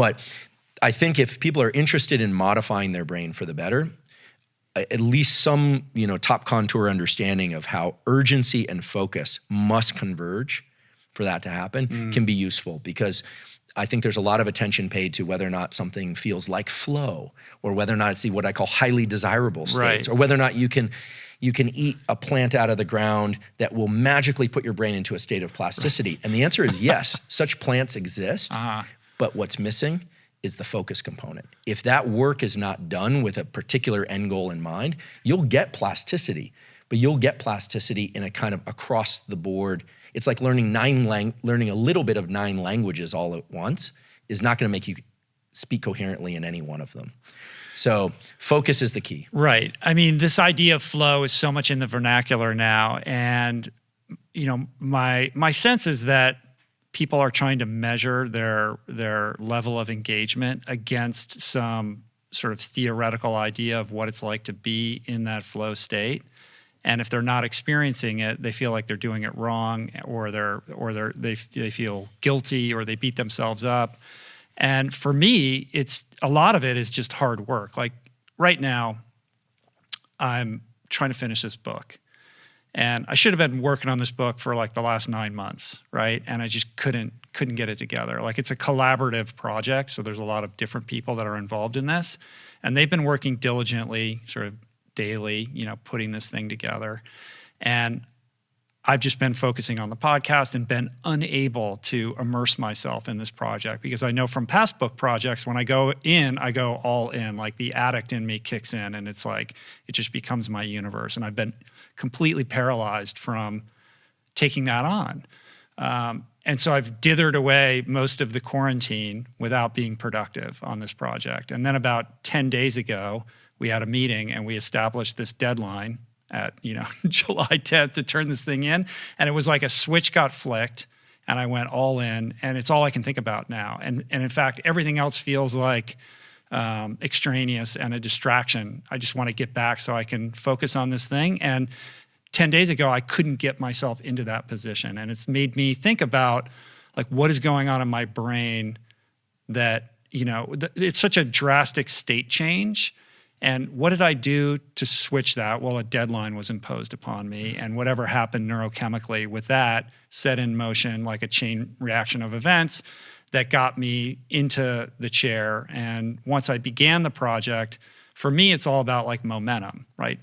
But I think if people are interested in modifying their brain for the better, at least some, top contour understanding of how urgency and focus must converge for that to happen can be useful, because I think there's a lot of attention paid to whether or not something feels like flow, or whether or not it's what I call highly desirable states, or whether or not you can eat a plant out of the ground that will magically put your brain into a state of plasticity. And the answer is yes, such plants exist, but what's missing is the focus component. If that work is not done with a particular end goal in mind, you'll get plasticity, but you'll get plasticity in a kind of across the board. It's like learning a little bit of 9 languages all at once is not gonna make you speak coherently in any one of them. So focus is the key. Right. I mean, this idea of flow is so much in the vernacular now. And, my sense is that people are trying to measure their level of engagement against some sort of theoretical idea of what it's like to be in that flow state. And if they're not experiencing it, they feel like they're doing it wrong, or they feel guilty, or they beat themselves up. And for me, it's a lot of it is just hard work. Like right now, I'm trying to finish this book. And I should have been working on this book for like the last 9 months, right? And I just couldn't get it together. Like, it's a collaborative project, so there's a lot of different people that are involved in this. And they've been working diligently, sort of daily, putting this thing together. And I've just been focusing on the podcast and been unable to immerse myself in this project, because I know from past book projects, when I go in, I go all in. Like, the addict in me kicks in, and it's like, it just becomes my universe. And I've been completely paralyzed from taking that on. And so I've dithered away most of the quarantine without being productive on this project. And then about 10 days ago, we had a meeting and we established this deadline at July 10th to turn this thing in. And it was like a switch got flicked and I went all in, and it's all I can think about now. And in fact, everything else feels like extraneous and a distraction. I just want to get back so I can focus on this thing. And 10 days ago, I couldn't get myself into that position. And it's made me think about, like, what is going on in my brain that, it's such a drastic state change. And what did I do to switch that? Well, a deadline was imposed upon me, and whatever happened neurochemically with that set in motion like a chain reaction of events that got me into the chair. And once I began the project, for me, it's all about like momentum, right?